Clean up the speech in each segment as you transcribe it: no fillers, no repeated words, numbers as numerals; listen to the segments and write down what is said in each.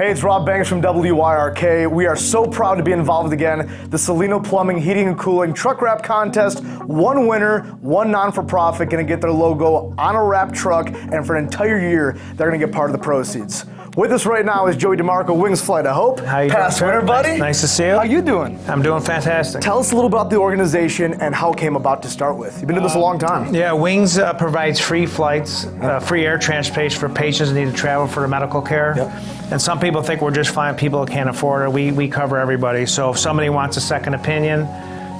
Hey, it's Rob Banks from WYRK. We are so proud to be involved again. The Cellino Plumbing, Heating and Cooling Truck Wrap Contest. One winner, one non-for-profit, going to get their logo on a wrap truck, and for an entire year, they're going to get part of the proceeds. With us right now is Joey DeMarco, Wings Flight of Hope. How you Past doing, winner, buddy. Nice to see you. How you doing? I'm doing fantastic. Tell us a little about the organization and how it came about to start with. You've been doing this a long time. Yeah, Wings provides free flights, free air transportation for patients who need to travel for medical care. Yep. And some people think we're just fine people that can't afford it. We cover everybody. So if somebody wants a second opinion,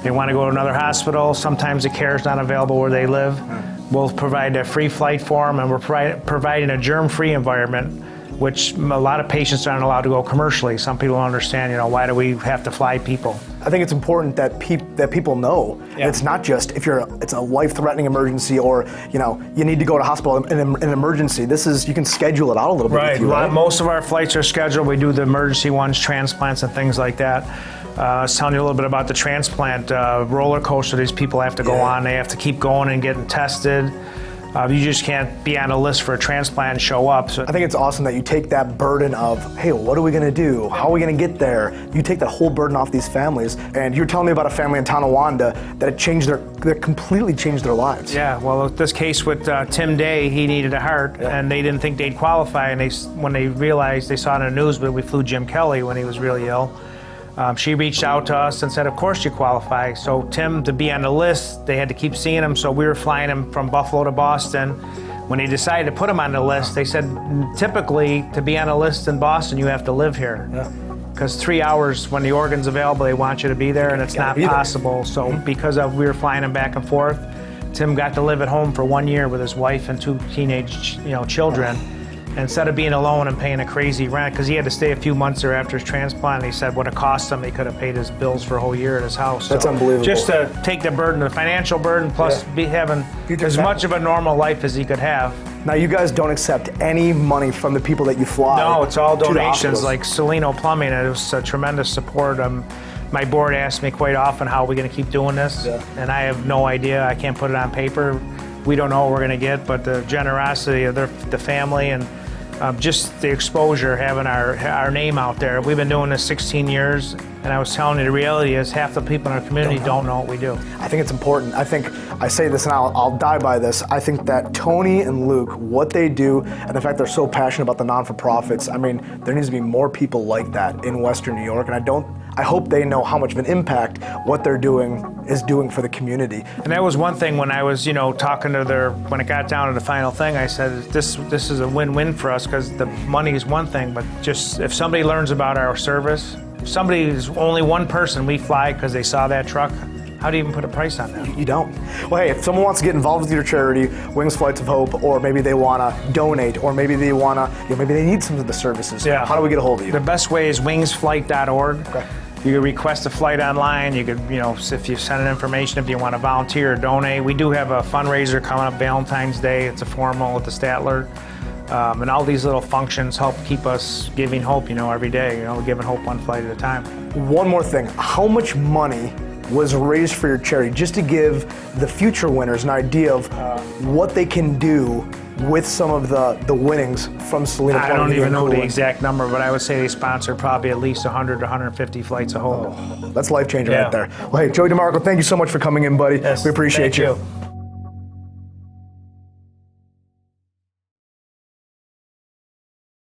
they want to go to another hospital, sometimes the care is not available where they live, we'll provide a free flight for them, and we're providing a germ-free environment, which a lot of patients aren't allowed to go commercially. Some people don't understand, why do we have to fly people? I think it's important that people know it's not just if it's a life-threatening emergency or you need to go to hospital in an emergency. You can schedule it out a little bit. Right. Most of our flights are scheduled. We do the emergency ones, transplants and things like that. I was telling you a little bit about the transplant roller coaster these people have to go on. They have to keep going and getting tested. You just can't be on a list for a transplant and show up. So I think it's awesome that you take that burden of, hey, what are we going to do? How are we going to get there? You take that whole burden off these families. And you're telling me about a family in Tonawanda that it completely changed their lives. Yeah, well, this case with Tim Day, he needed a heart, and they didn't think they'd qualify. And when they realized, they saw it in the news, but we flew Jim Kelly when he was really ill. She reached out to us and said, of course you qualify. So Tim, to be on the list, they had to keep seeing him, so we were flying him from Buffalo to Boston. When they decided to put him on the list, they said, typically, to be on a list in Boston, you have to live here. Because 3 hours when the organ's available, they want you to be there, and it's not possible. So because we were flying him back and forth, Tim got to live at home for 1 year with his wife and 2 teenage children. Instead of being alone and paying a crazy rent, because he had to stay a few months there after his transplant, and he said what it cost him, he could have paid his bills for a whole year at his house. That's unbelievable. Just to take the burden, the financial burden, plus be having as much of a normal life as he could have. Now, you guys don't accept any money from the people that you fly. No, it's all donations, like Cellino Plumbing. It was a tremendous support. My board asks me quite often, how are we going to keep doing this? And I have no idea. I can't put it on paper. We don't know what we're going to get, but the generosity of the family and just the exposure, having our name out there. We've been doing this 16 years, and I was telling you, the reality is half the people in our community don't know what we do. I think it's important. I say this, and I'll die by this. I think that Tony and Luke, what they do, and the fact they're so passionate about the non-for-profits, there needs to be more people like that in Western New York, and I hope they know how much of an impact what they're doing is doing for the community. And that was one thing when I was, talking to when it got down to the final thing, I said, this is a win-win for us, because the money is one thing, but just if somebody learns about our service, if somebody is only one person we fly because they saw that truck, how do you even put a price on that? You don't. Well, hey, if someone wants to get involved with your charity, Wings Flights of Hope, or maybe they want to donate, or maybe they want to, maybe they need some of the services. How do we get a hold of you? The best way is wingsflight.org. Okay. You can request a flight online. You could, if you send in information, if you want to volunteer or donate. We do have a fundraiser coming up Valentine's Day. It's a formal at the Statler. And all these little functions help keep us giving hope, every day, giving hope one flight at a time. One more thing. How much money was raised for your charity, just to give the future winners an idea of what they can do with some of the winnings from Cellino Plumbing? I don't even know the exact number, but I would say they sponsor probably at least 100 to 150 flights of hope. That's life-changing right there. Well, hey, Joey DeMarco, thank you so much for coming in, buddy. Yes, we appreciate you.